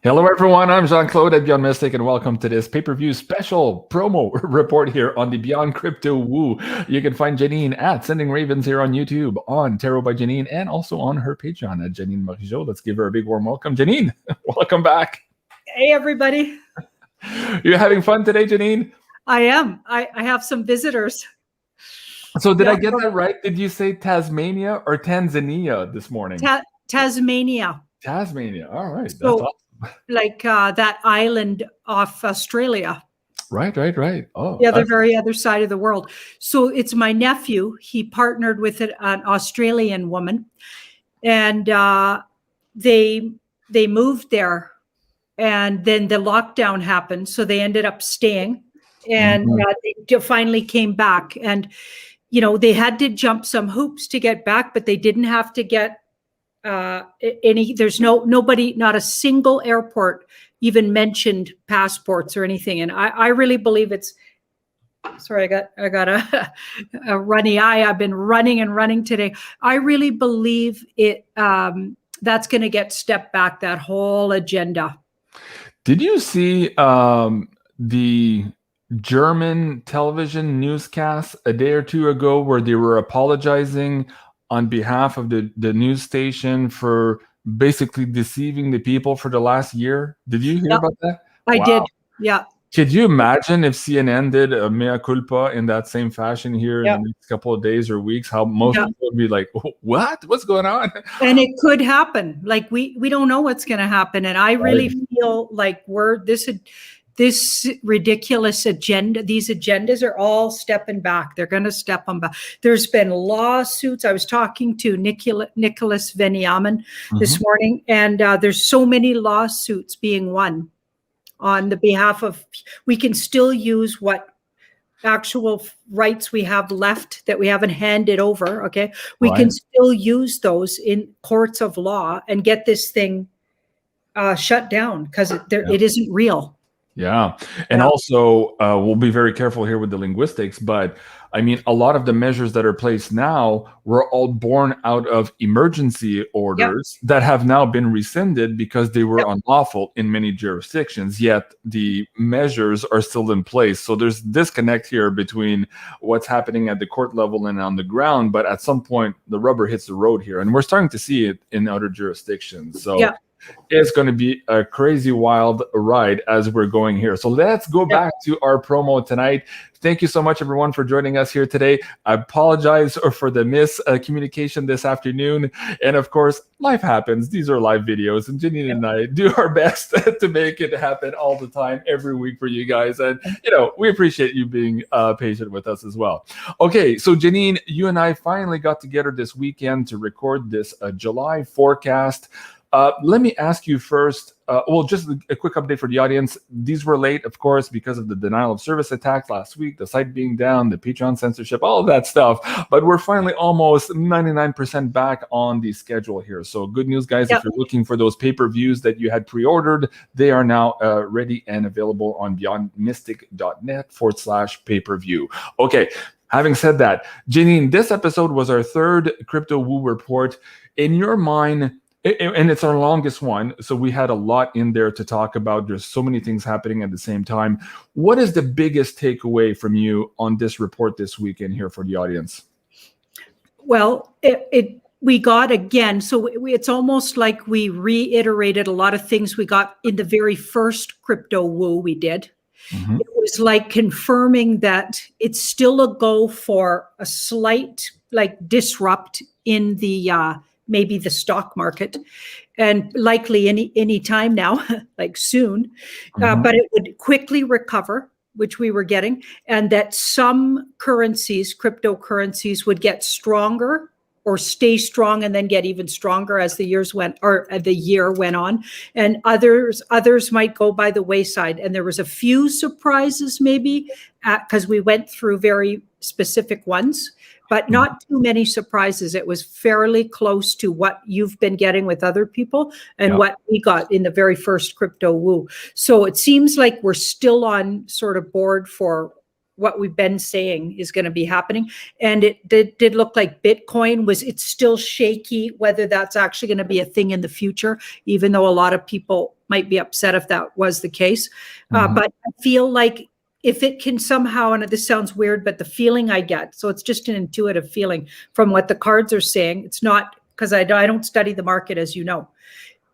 Hello, everyone. I'm Jean-Claude at Beyond Mystic, and welcome to this pay-per-view special promo report here on the Beyond Crypto Woo. You can find Janine at Sending Ravens here on YouTube, on Tarot by Janine, and also on her Patreon at Janine Marijo. Let's give her a big warm welcome. Janine, welcome back. Hey, everybody. You're having fun today, Janine? I am. I have some visitors. So did I get that right? Did you say Tasmania or Tanzania this morning? Tasmania. Tasmania. All right. So, that's awesome. Like that island off Australia. Right. Oh, the other side of the world. So it's my nephew. He partnered with an Australian woman, and they moved there, and then the lockdown happened. So they ended up staying, and they finally came back. And they had to jump some hoops to get back, but they didn't have to get there's nobody, not a single airport even mentioned passports or anything. And I really believe it's, sorry, I got a runny eye. I've been running today. I really believe it, that's going to get stepped back, that whole agenda. Did you see the German television newscast a day or two ago where they were apologizing on behalf of the news station for basically deceiving the people for the last year? Did you hear about that? I did, yeah. Could you imagine if CNN did a mea culpa in that same fashion here in the next couple of days or weeks, how most people would be like, what? What's going on? And it could happen. Like we don't know what's going to happen. And I really feel like this ridiculous agenda, these agendas are all stepping back. They're going to step them back. There's been lawsuits. I was talking to Nicholas Venyamin this morning, and there's so many lawsuits being won on the behalf of, we can still use what actual rights we have left that we haven't handed over, okay? We can still use those in courts of law and get this thing shut down because it isn't real. Yeah. And also, we'll be very careful here with the linguistics, but I mean, a lot of the measures that are placed now were all born out of emergency orders that have now been rescinded because they were unlawful in many jurisdictions, yet the measures are still in place. So there's disconnect here between what's happening at the court level and on the ground, but at some point the rubber hits the road here, and we're starting to see it in other jurisdictions. So it's going to be a crazy, wild ride as we're going here. So let's go back to our promo tonight. Thank you so much, everyone, for joining us here today. I apologize for the miscommunication this afternoon. And of course, life happens. These are live videos, and Janine and I do our best to make it happen all the time, every week for you guys. And, we appreciate you being patient with us as well. Okay, so Janine, you and I finally got together this weekend to record this July forecast. Let me ask you first, just a quick update for the audience. These were late, of course, because of the denial of service attacks last week, the site being down, the Patreon censorship, all of that stuff. But we're finally almost 99% back on the schedule here. So good news, guys. If you're looking for those pay-per-views that you had pre-ordered, they are now ready and available on beyondmystic.net/pay-per-view. Okay. Having said that, Janine, this episode was our third Crypto Woo report. In your mind, and it's our longest one, so we had a lot in there to talk about. There's so many things happening at the same time. What is the biggest takeaway from you on this report this weekend here for the audience? Well, we got again, so it's almost like we reiterated a lot of things we got in the very first Crypto Woo we did. It was like confirming that it's still a go for a slight disrupt in the maybe the stock market, and likely any time now, like soon, but it would quickly recover, which we were getting, and that some currencies, cryptocurrencies, would get stronger or stay strong and then get even stronger as the year went on, and others might go by the wayside. And there was a few surprises maybe because we went through very specific ones, but not too many surprises. It was fairly close to what you've been getting with other people and what we got in the very first Crypto Woo. So it seems like we're still on sort of board for what we've been saying is going to be happening. And it did look like Bitcoin it's still shaky, whether that's actually going to be a thing in the future, even though a lot of people might be upset if that was the case. Mhm. But I feel like if it can somehow, and this sounds weird, but the feeling I get, so it's just an intuitive feeling from what the cards are saying. It's not because I don't study the market, as you know.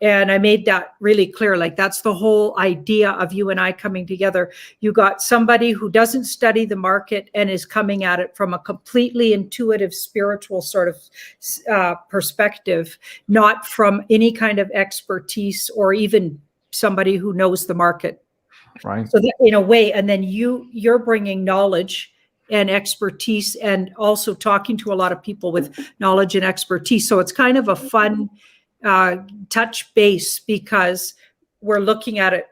And I made that really clear. Like, that's the whole idea of you and I coming together. You got somebody who doesn't study the market and is coming at it from a completely intuitive, spiritual sort of perspective, not from any kind of expertise or even somebody who knows the market. Right. So that, in a way, and then you're bringing knowledge and expertise, and also talking to a lot of people with knowledge and expertise. So it's kind of a fun touch base, because we're looking at it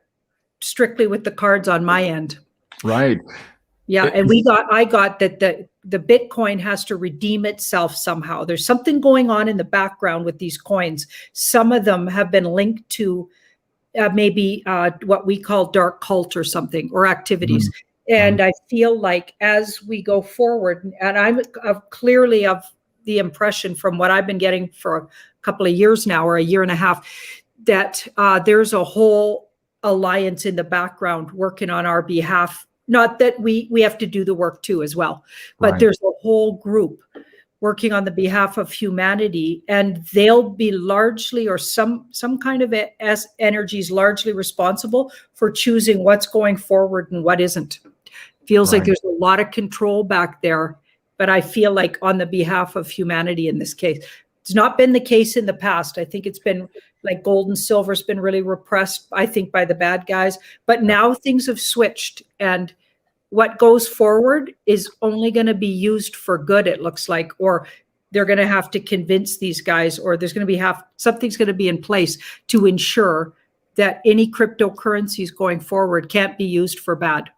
strictly with the cards on my end. Right. Yeah, and I got that the Bitcoin has to redeem itself somehow. There's something going on in the background with these coins. Some of them have been linked to maybe what we call dark cult or something, or activities. And I feel like as we go forward, and I'm clearly of the impression from what I've been getting for a couple of years now, or a year and a half, that there's a whole alliance in the background working on our behalf. Not that we have to do the work too as well, but there's a whole group working on the behalf of humanity, and they'll be largely, or some kind of energies largely responsible for choosing what's going forward and what isn't. Feels like there's a lot of control back there, but I feel like on the behalf of humanity in this case. It's not been the case in the past. I think it's been like gold and silver's been really repressed, I think, by the bad guys, but now things have switched, and what goes forward is only going to be used for good, it looks like, or they're going to have to convince these guys, or there's going to be something's going to be in place to ensure that any cryptocurrencies going forward can't be used for bad.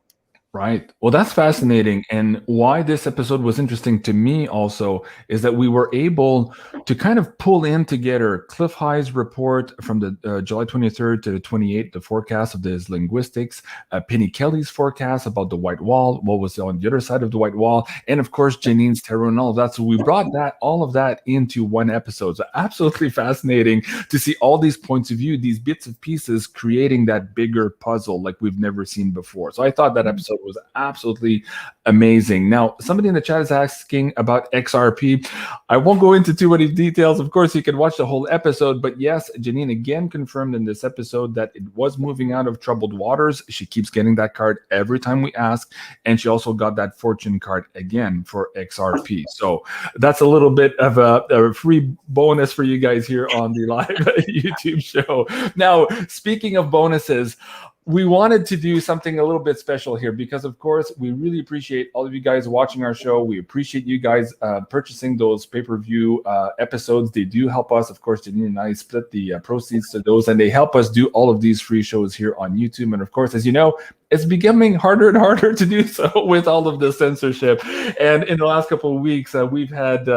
Right. Well, that's fascinating. And why this episode was interesting to me also is that we were able to kind of pull in together Cliff High's report from the July 23rd to the 28th, the forecast of this linguistics, Penny Kelly's forecast about the white wall, what was on the other side of the white wall, and of course, Janine's tarot and all of that. So we brought all of that into one episode. So absolutely fascinating to see all these points of view, these bits of pieces creating that bigger puzzle like we've never seen before. So I thought that episode was absolutely amazing. Now, somebody in the chat is asking about XRP. I won't go into too many details. Of course, you can watch the whole episode, but yes, Janine again confirmed in this episode that it was moving out of troubled waters. She keeps getting that card every time we ask, and she also got that fortune card again for XRP. So that's a little bit of a free bonus for you guys here on the live YouTube show. Now, speaking of bonuses, we wanted to do something a little bit special here because, of course, we really appreciate all of you guys watching our show. We appreciate you guys purchasing those pay-per-view episodes. They do help us. Of course, Janine and I split the proceeds to those, and they help us do all of these free shows here on YouTube. And, of course, as you know, it's becoming harder and harder to do so with all of the censorship. And in the last couple of weeks, we've had,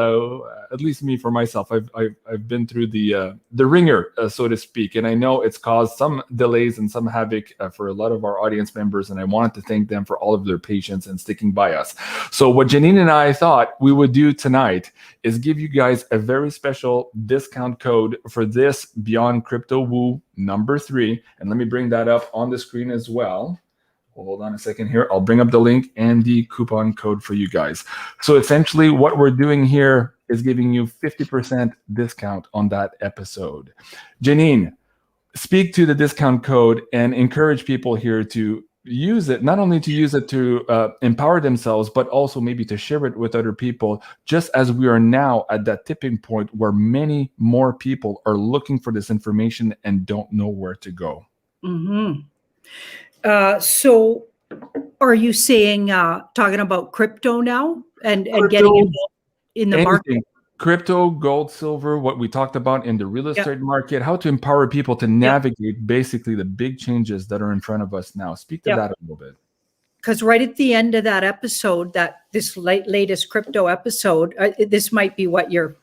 at least me for myself, I've been through the ringer, so to speak. And I know it's caused some delays and some havoc for a lot of our audience members. And I wanted to thank them for all of their patience and sticking by us. So what Janine and I thought we would do tonight is give you guys a very special discount code for this Beyond Crypto Woo #3. And let me bring that up on the screen as well. Hold on a second here. I'll bring up the link and the coupon code for you guys. So essentially what we're doing here is giving you 50% discount on that episode. Janine, speak to the discount code and encourage people here to use it, not only to use it to empower themselves, but also maybe to share it with other people, just as we are now at that tipping point where many more people are looking for this information and don't know where to go. Mm-hmm. So are you saying, talking about crypto now and getting involved in the market? Crypto, gold, silver, what we talked about in the real estate market, how to empower people to navigate basically the big changes that are in front of us now. Speak to that a little bit. Because right at the end of that episode, this latest crypto episode, this might be what you're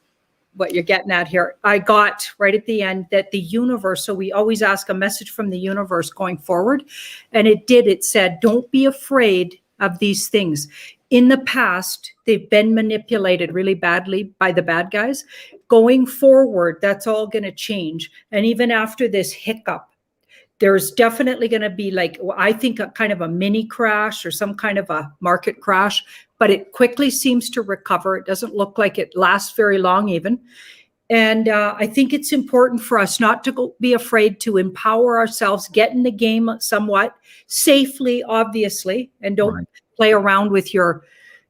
getting at here. I got right at the end that the universe, so we always ask a message from the universe going forward. And it said, don't be afraid of these things. In the past, they've been manipulated really badly by the bad guys. Going forward, that's all going to change. And even after this hiccup, There's definitely going to be like, I think, a kind of a mini crash or some kind of a market crash, but it quickly seems to recover. It doesn't look like it lasts very long even. And I think it's important for us not to be afraid to empower ourselves, get in the game somewhat safely, obviously, and don't play around with your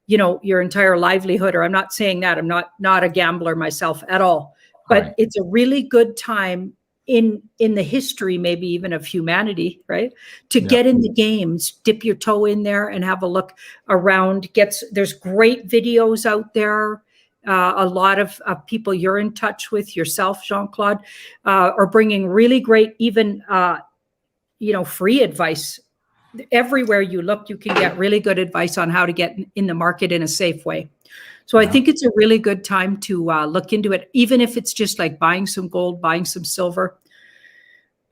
entire livelihood. Or I'm not saying that. I'm not a gambler myself at all. But it's a really good time in the history, maybe even of humanity, right? To get in the games, dip your toe in there and have a look around. There's great videos out there. A lot of people you're in touch with, yourself, Jean-Claude, are bringing really great, even free advice. Everywhere you look, you can get really good advice on how to get in the market in a safe way. So I think it's a really good time to look into it, even if it's just like buying some gold, buying some silver.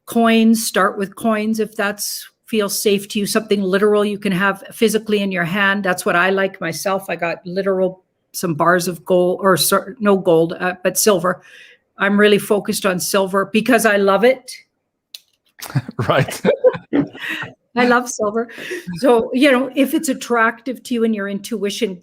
Coins, start with coins if that's feels safe to you, something literal you can have physically in your hand. That's what I like myself. I got literal some bars of gold, or no gold, but silver. I'm really focused on silver because I love it. Right. I love silver. So, if it's attractive to you and your intuition,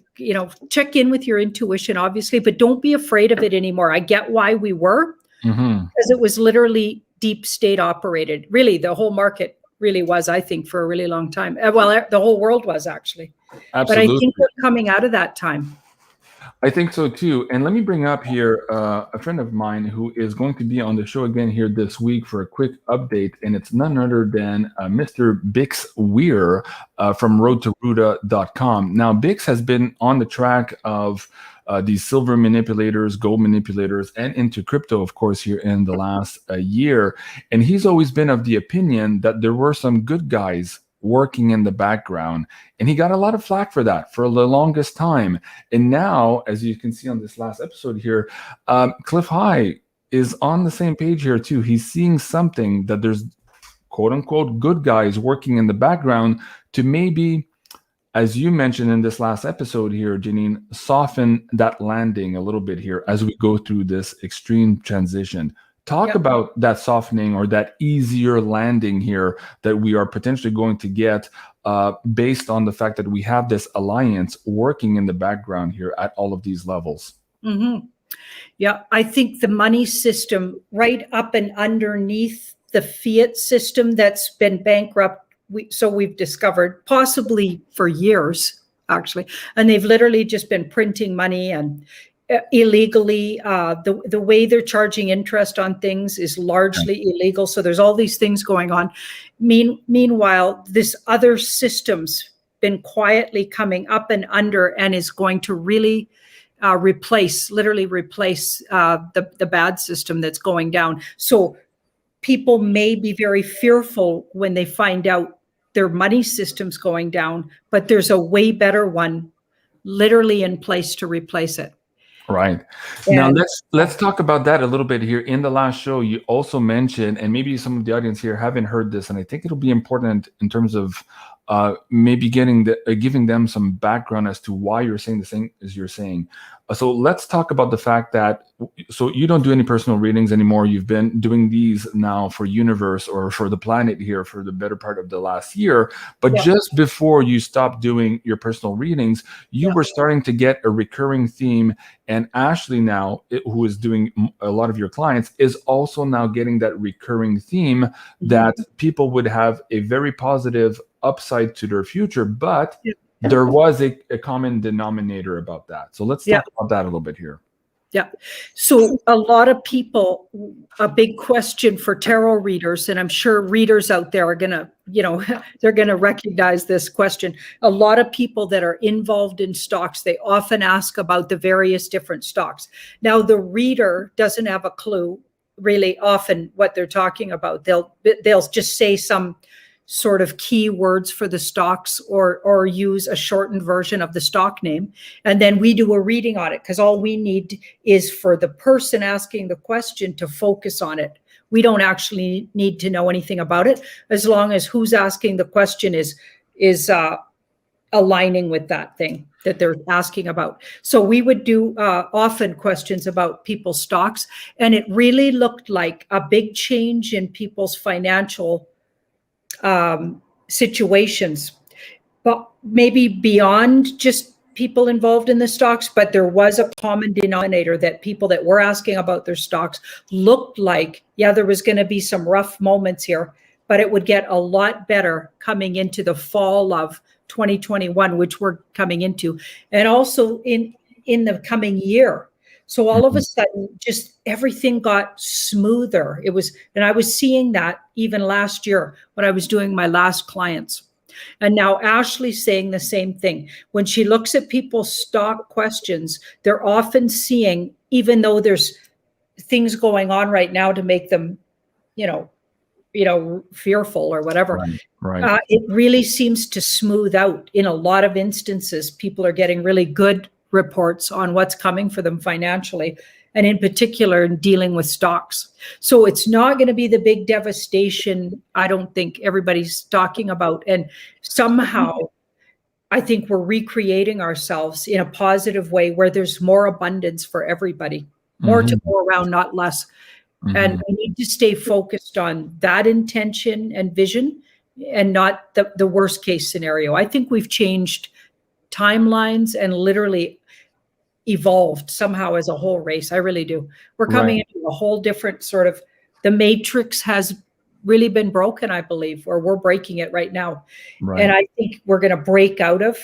check in with your intuition, obviously, but don't be afraid of it anymore. I get why we were, because it was literally deep state operated. Really, the whole market really was, I think, for a really long time. Well, the whole world was actually. Absolutely. But I think we're coming out of that time. I think so too. And let me bring up here a friend of mine who is going to be on the show again here this week for a quick update. And it's none other than Mr. Bix Weir from roadtoruta.com. Now, Bix has been on the track of these silver manipulators, gold manipulators, and into crypto, of course, here in the last year. And he's always been of the opinion that there were some good guys working in the background, and he got a lot of flack for that for the longest time. And now, as you can see on this last episode here, Cliff High is on the same page here too. He's seeing something that there's quote unquote good guys working in the background to maybe, as you mentioned in this last episode here, Janine, soften that landing a little bit here as we go through this extreme transition. Talk about that softening or that easier landing here that we are potentially going to get based on the fact that we have this alliance working in the background here at all of these levels. Yeah, I think the money system right up and underneath the fiat system that's been bankrupt, we've discovered, possibly for years, actually, and they've literally just been printing money and illegally. The way they're charging interest on things is largely illegal. So there's all these things going on. Meanwhile, this other system's been quietly coming up and under and is going to really literally replace the bad system that's going down. So people may be very fearful when they find out their money system's going down, but there's a way better one literally in place to replace it. Right. Now let's talk about that a little bit here. In the last show, you also mentioned, and maybe some of the audience here haven't heard this, and I think it'll be important in terms of maybe giving them some background as to why you're saying the same as you're saying. So let's talk about the fact that, so you don't do any personal readings anymore. You've been doing these now for Universe or for the planet here for the better part of the last year. But just before you stopped doing your personal readings, you were starting to get a recurring theme. And Ashley now, who is doing a lot of your clients, is also now getting that recurring theme that people would have a very positive upside to their future, but there was a common denominator about that. So let's talk about that a little bit here. Yeah. So a lot of people, a big question for tarot readers, and I'm sure readers out there are going to, they're going to recognize this question. A lot of people that are involved in stocks, they often ask about the various different stocks. Now, the reader doesn't have a clue really often what they're talking about. They'll just say some sort of keywords for the stocks or use a shortened version of the stock name. And then we do a reading on it because all we need is for the person asking the question to focus on it. We don't actually need to know anything about it as long as who's asking the question is aligning with that thing that they're asking about. So we would do often questions about people's stocks, and it really looked like a big change in people's financial situations, but maybe beyond just people involved in the stocks, but there was a common denominator that people that were asking about their stocks looked like, yeah, there was going to be some rough moments here, but it would get a lot better coming into the fall of 2021, which we're coming into, and also in the coming year. So all of a sudden, just everything got smoother. And I was seeing that even last year when I was doing my last clients. And now Ashley's saying the same thing. When she looks at people's stock questions, they're often seeing, even though there's things going on right now to make them, fearful or whatever. Right. It really seems to smooth out. In a lot of instances, people are getting really good reports on what's coming for them financially, and in particular in dealing with stocks. So it's not going to be the big devastation I don't think everybody's talking about. And somehow I think we're recreating ourselves in a positive way where there's more abundance for everybody, more to go around, not less. And we need to stay focused on that intention and vision and not the worst case scenario. I think we've changed timelines and literally evolved somehow as a whole race. I really do. We're coming into a whole different sort of, the matrix has really been broken, I believe, or we're breaking it right now. And I think we're going to break out of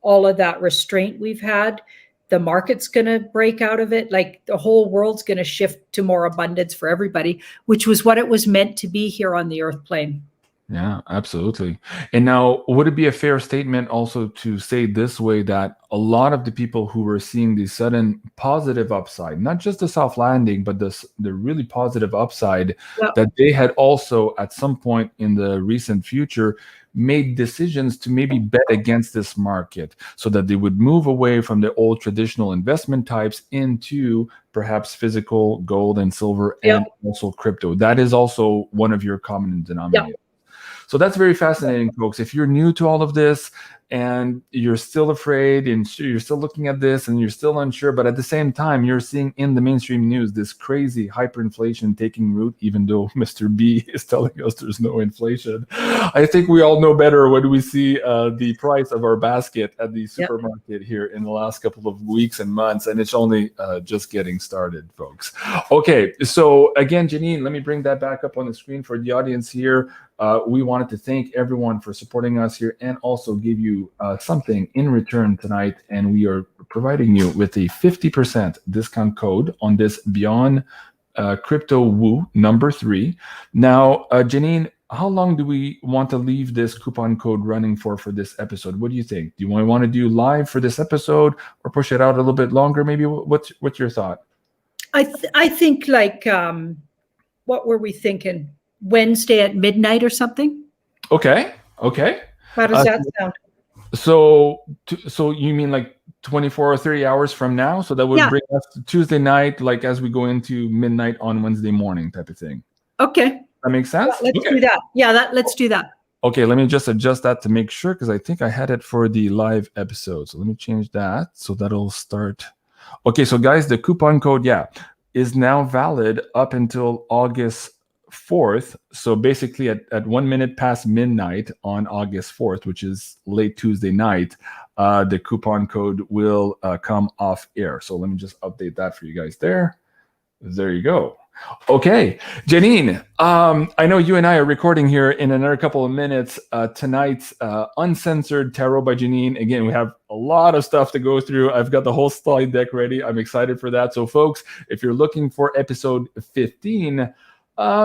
all of that restraint we've had. The market's going to break out of it. Like the whole world's going to shift to more abundance for everybody, which was what it was meant to be here on the earth plane. Yeah, absolutely. And now, would it be a fair statement also to say this way that a lot of the people who were seeing the sudden positive upside, not just the soft landing, but the really positive upside, that they had also at some point in the recent future made decisions to maybe bet against this market so that they would move away from the old traditional investment types into perhaps physical gold and silver and also crypto? That is also one of your common denominators. So that's very fascinating, folks. If you're new to all of this and you're still afraid and you're still looking at this and you're still unsure, but at the same time, you're seeing in the mainstream news this crazy hyperinflation taking root, even though Mr. B is telling us there's no inflation. I think we all know better when we see the price of our basket at the supermarket here in the last couple of weeks and months, and it's only just getting started, folks. Okay, so again, Janine, let me bring that back up on the screen for the audience here. We wanted to thank everyone for supporting us here and also give you something in return tonight. And we are providing you with a 50% discount code on this Beyon Crypto Woo #3. Now, Janine, how long do we want to leave this coupon code running for this episode? What do you think? Do you want to do live for this episode or push it out a little bit longer? Maybe what's your thought? I think like, what were we thinking? Wednesday at midnight or something? Okay. How does that sound? So you mean like 24 or 30 hours from now? So that would bring us to Tuesday night, like as we go into midnight on Wednesday morning type of thing. Okay. That makes sense? Let's do that. Yeah, let's do that. Okay, let me just adjust that to make sure, because I think I had it for the live episode. So let me change that. So that'll start. Okay, so guys, the coupon code, is now valid up until August 4th. So basically at 1 minute past midnight on August 4th, which is late Tuesday night, the coupon code will come off air. So let me just update that for you guys there. There you go. Okay, Janine, I know you and I are recording here in another couple of minutes. Tonight's Uncensored Tarot by Janine. Again, we have a lot of stuff to go through. I've got the whole slide deck ready. I'm excited for that. So folks, if you're looking for episode 15,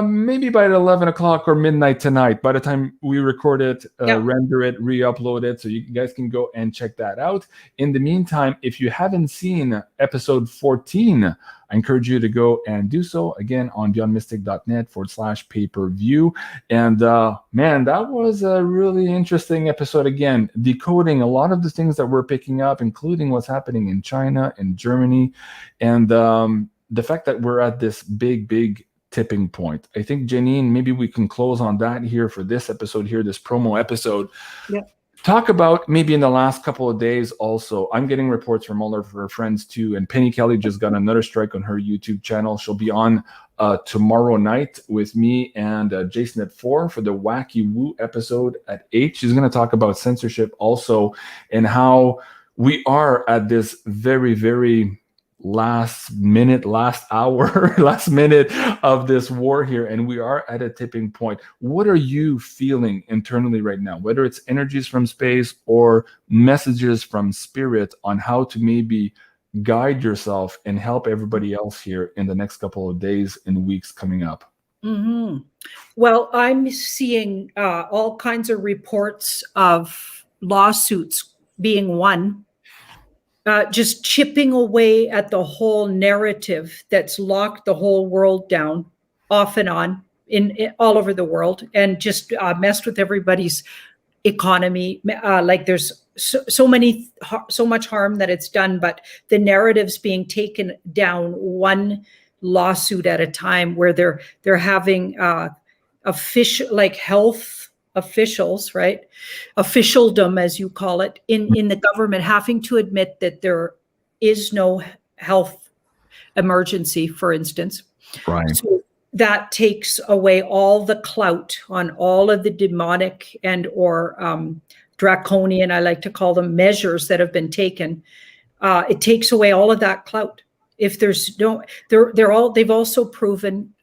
maybe by 11 o'clock or midnight tonight, by the time we record it, render it, re-upload it, so you guys can go and check that out. In the meantime, if you haven't seen episode 14, I encourage you to go and do so again on beyondmystic.net/pay-per-view. And man, that was a really interesting episode. Again, decoding a lot of the things that we're picking up, including what's happening in China and Germany, and the fact that we're at this big tipping point. I think, Janine, maybe we can close on that here for this episode here, this promo episode. Talk about maybe in the last couple of days also. I'm getting reports from all of her friends too. And Penny Kelly just got another strike on her YouTube channel. She'll be on tomorrow night with me and Jason at 4 for the Wacky Woo episode at 8. She's going to talk about censorship also and how we are at this very, very last hour, last minute of this war here, and we are at a tipping point. What are you feeling internally right now, whether it's energies from space or messages from spirit on how to maybe guide yourself and help everybody else here in the next couple of days and weeks coming up? Mm-hmm. Well, I'm seeing all kinds of reports of lawsuits being won, just chipping away at the whole narrative that's locked the whole world down off and on in all over the world, and just messed with everybody's economy. Like there's so much harm that it's done, but the narrative's being taken down one lawsuit at a time, where they're having official, like health officials, right? Officialdom, as you call it, in the government having to admit that there is no health emergency, for instance. Right. So that takes away all the clout on all of the demonic and or draconian, I like to call them, measures that have been taken. It takes away all of that clout. If there's no, they've also proven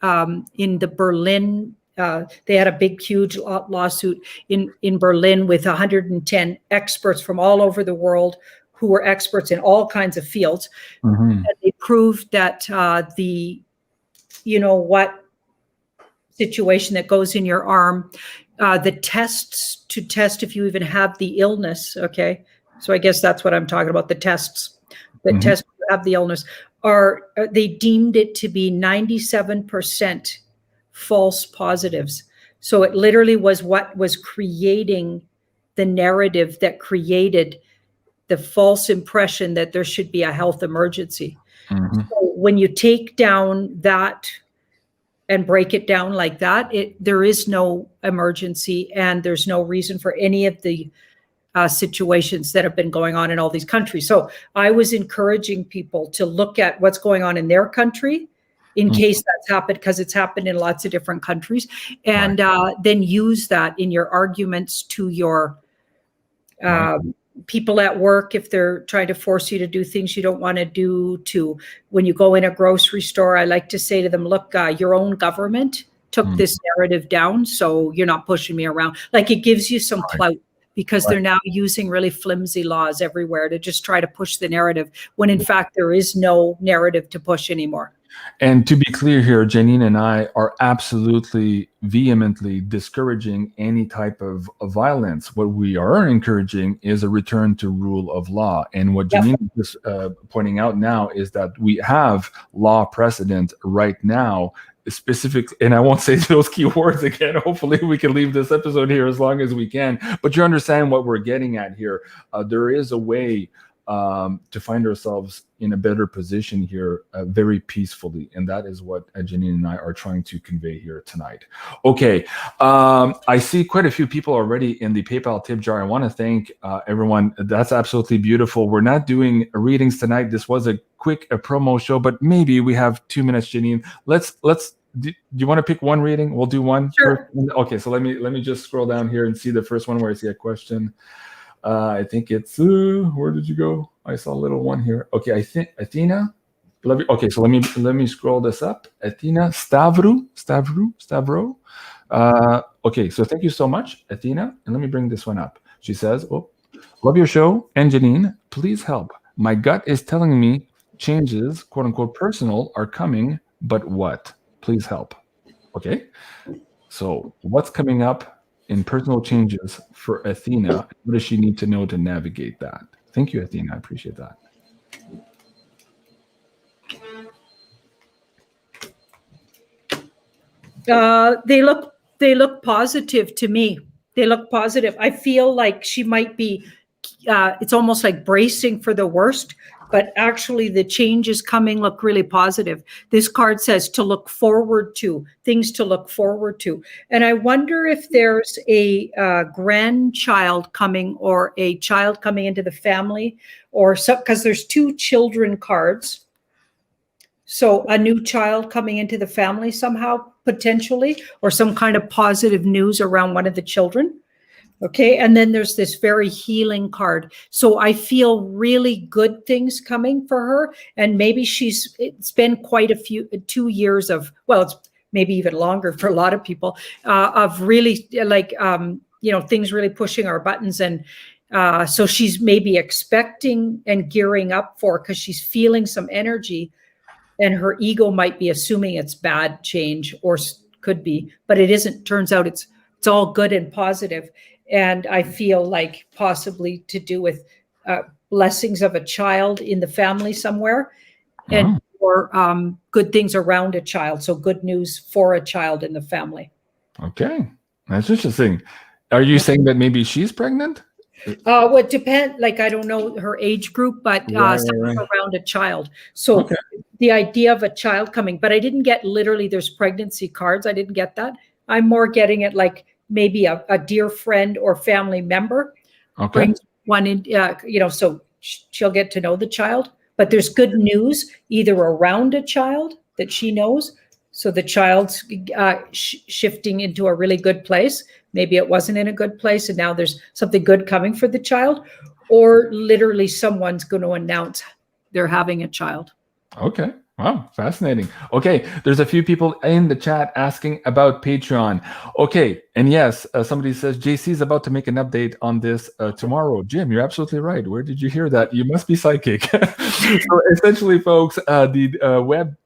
in the Berlin, they had a big, huge lawsuit in Berlin with 110 experts from all over the world who were experts in all kinds of fields. Mm-hmm. And they proved that what situation that goes in your arm, the tests to test if you even have the illness. Okay. So I guess that's what I'm talking about. The tests that test if you have the illness they deemed it to be 97% false positives. So it literally was what was creating the narrative that created the false impression that there should be a health emergency. Mm-hmm. So when you take down that and break it down like that, there is no emergency, and there's no reason for any of the situations that have been going on in all these countries. So I was encouraging people to look at what's going on in their country in case that's happened, because it's happened in lots of different countries, and then use that in your arguments to your people at work if they're trying to force you to do things you don't want to do. To when you go in a grocery store, I like to say to them, look, your own government took this narrative down, so you're not pushing me around. Like, it gives you some clout, because they're now using really flimsy laws everywhere to just try to push the narrative, when in fact there is no narrative to push anymore. And to be clear here, Janine and I are absolutely vehemently discouraging any type of violence. What we are encouraging is a return to rule of law. And what Janine is pointing out now is that we have law precedent right now, specific, and I won't say those key words again. Hopefully we can leave this episode here as long as we can, but you understand what we're getting at here. There is a way to find ourselves in a better position here very peacefully, and that is what Janine and I are trying to convey here tonight. Okay, I see quite a few people already in the PayPal tip jar. I want to thank everyone. That's absolutely beautiful. We're not doing readings tonight. This was a quick promo show, but maybe we have 2 minutes, Janine. Let's do you want to pick one reading? We'll do one. Sure. Okay, so let me just scroll down here and see the first one where I see a question. I think it's where did you go? I saw a little one here. Okay, I think Athena. Okay, so let me scroll this up. Athena Stavro. Okay, so thank you so much, Athena. And let me bring this one up. She says, love your show. And Janine, please help. My gut is telling me changes, quote unquote, personal are coming, but what? Please help. Okay, so what's coming up in personal changes for Athena? What does she need to know to navigate that? Thank you, Athena. I appreciate that. They look positive to me. They look positive. I feel like she might be, it's almost like bracing for the worst, but actually the changes coming look really positive. This card says to look forward to, things to look forward to. And I wonder if there's a grandchild coming or a child coming into the family, or so, because there's 2 children cards. So a new child coming into the family somehow, potentially, or some kind of positive news around one of the children. Okay. And then there's this very healing card. So I feel really good things coming for her. And maybe it's been quite 2 years of, well, it's maybe even longer for a lot of people, of really like, things really pushing our buttons. And so she's maybe expecting and gearing up for, because she's feeling some energy, and her ego might be assuming it's bad change, or could be, but it isn't. Turns out it's all good and positive. And I feel like possibly to do with blessings of a child in the family somewhere, and or good things around a child. So good news for a child in the family. Okay, that's interesting. Are you saying that maybe she's pregnant? Well, it depends. Like, I don't know her age group, but something around a child. So the idea of a child coming, but I didn't get literally there's pregnancy cards. I didn't get that. I'm more getting it like maybe a dear friend or family member brings one in, so she'll get to know the child. But there's good news either around a child that she knows. So the child's shifting into a really good place. Maybe it wasn't in a good place, and now there's something good coming for the child, or literally someone's going to announce they're having a child. Okay. Wow, fascinating. Okay, there's a few people in the chat asking about Patreon. Okay, and yes, somebody says JC is about to make an update on this tomorrow. Jim, you're absolutely right. Where did you hear that? You must be psychic. So essentially, folks, the web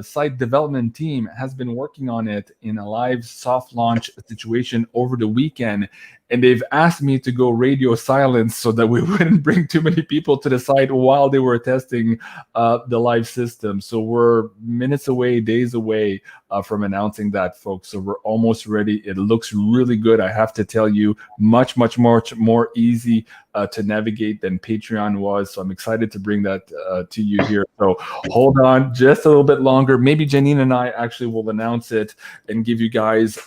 site development team has been working on it in a live soft launch situation over the weekend. And they've asked me to go radio silence so that we wouldn't bring too many people to the site while they were testing the live system. So we're minutes away, days away from announcing that, folks. So we're almost ready. It looks really good. I have to tell you, much more easy to navigate than Patreon was. So I'm excited to bring that to you here. So hold on just a little bit longer. Maybe Janine and I actually will announce it and give you guys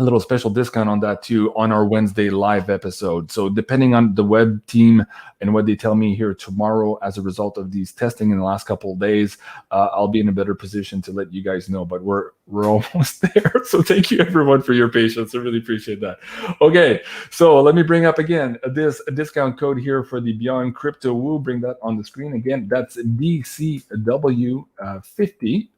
a little special discount on that too on our Wednesday live episode. So depending on the web team and what they tell me here tomorrow as a result of these testing in the last couple of days, I'll be in a better position to let you guys know. But we're almost there. So thank you everyone for your patience. I really appreciate that. Okay, so let me bring up again this discount code here for the Beyon Crypto Woo. Bring that on the screen again. That's BCW50.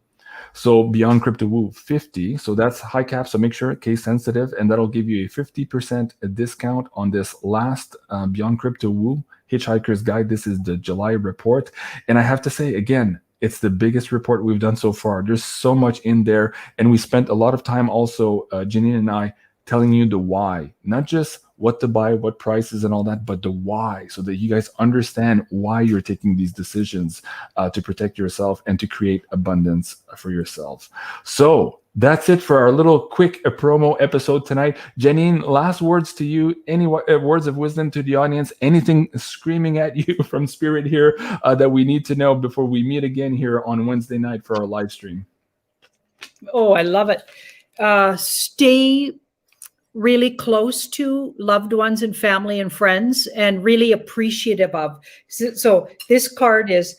So Beyon Crypto Woo 50. So that's high cap. So make sure case sensitive, and that'll give you a 50% discount on this last Beyon Crypto Woo Hitchhiker's Guide. This is the July report. And I have to say again, it's the biggest report we've done so far. There's so much in there. And we spent a lot of time also, Janine and I, telling you the why, not just what to buy, what prices and all that, but the why, so that you guys understand why you're taking these decisions to protect yourself and to create abundance for yourself. So that's it for our little quick promo episode tonight. Janine, last words to you. Any words of wisdom to the audience? Anything screaming at you from spirit here that we need to know before we meet again here on Wednesday night for our live stream? Oh, I love it. Stay really close to loved ones and family and friends, and really appreciative of. So this card is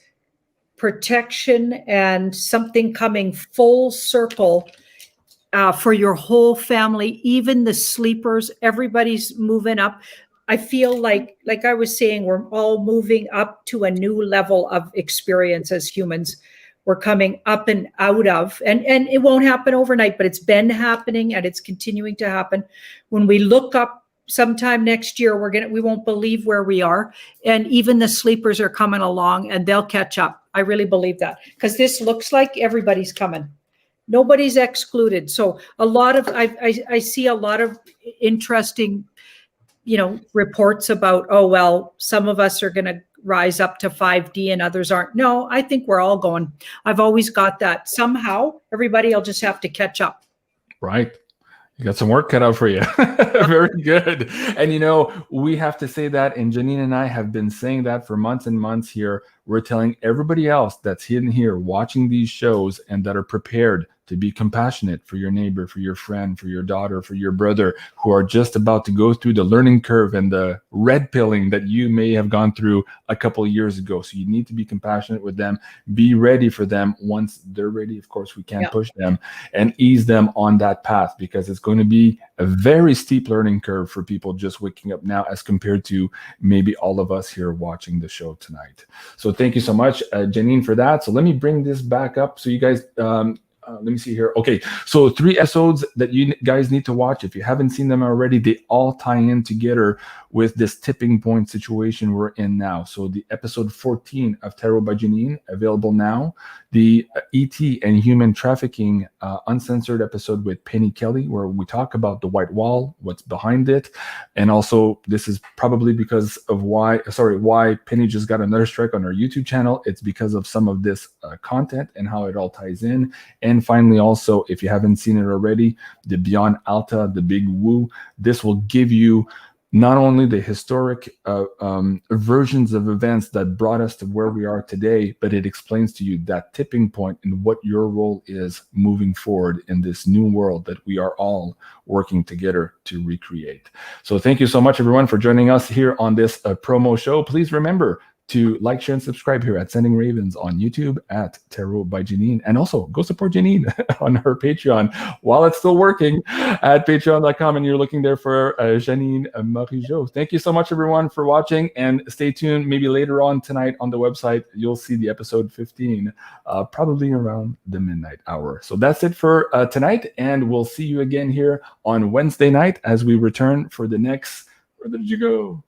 protection and something coming full circle for your whole family, even the sleepers. Everybody's moving up. I feel like I was saying, we're all moving up to a new level of experience as humans. We're coming up and out of, and it won't happen overnight, but it's been happening and it's continuing to happen. When we look up sometime next year, we won't believe where we are. And even the sleepers are coming along and they'll catch up. I really believe that, because this looks like everybody's coming. Nobody's excluded. So I see a lot of interesting, reports about, oh, well, some of us are going to rise up to 5D and others aren't. No, I think we're all going. I've always got that. Somehow everybody will just have to catch up. Right. You got some work cut out for you. Very good. And we have to say that, and Janine and I have been saying that for months and months here. We're telling everybody else that's hidden here watching these shows and that are prepared to be compassionate for your neighbor, for your friend, for your daughter, for your brother, who are just about to go through the learning curve and the red pilling that you may have gone through a couple of years ago. So you need to be compassionate with them, be ready for them once they're ready. Of course, we can't push them, and ease them on that path, because it's going to be a very steep learning curve for people just waking up now as compared to maybe all of us here watching the show tonight. So thank you so much, Janine, for that. So let me bring this back up so you guys let me see here. Okay, so 3 episodes that you guys need to watch. If you haven't seen them already, they all tie in together with this tipping point situation we're in now. So the episode 14 of Tarot by Janine, available now. The ET and human trafficking uncensored episode with Penny Kelly, where we talk about the white wall, what's behind it. And also, this is probably because of why Penny just got another strike on her YouTube channel. It's because of some of this content and how it all ties in. And finally, also, if you haven't seen it already, the Beyon Alta, the Big Woo, this will give you not only the historic versions of events that brought us to where we are today, but it explains to you that tipping point and what your role is moving forward in this new world that we are all working together to recreate. So thank you so much, everyone, for joining us here on this promo show. Please remember to like, share, and subscribe here at Sending Ravens on YouTube at Tarot by Janine. And also go support Janine on her Patreon while it's still working at patreon.com. And you're looking there for Janine Marigeau. Thank you so much, everyone, for watching. And stay tuned. Maybe later on tonight on the website, you'll see the episode 15, probably around the midnight hour. So that's it for tonight. And we'll see you again here on Wednesday night as we return for the next, where did you go?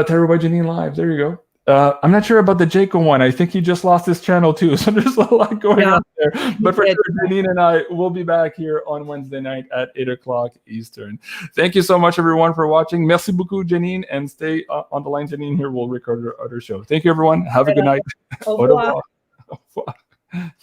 Tarot by Janine Live. There you go. I'm not sure about the Jacob one. I think he just lost his channel too. So there's a lot going on there. But for sure, Janine and I will be back here on Wednesday night at 8 o'clock Eastern. Thank you so much, everyone, for watching. Merci beaucoup, Janine. And stay on the line, Janine. Here we'll record our other show. Thank you, everyone. Have a good night. Au revoir. Au revoir.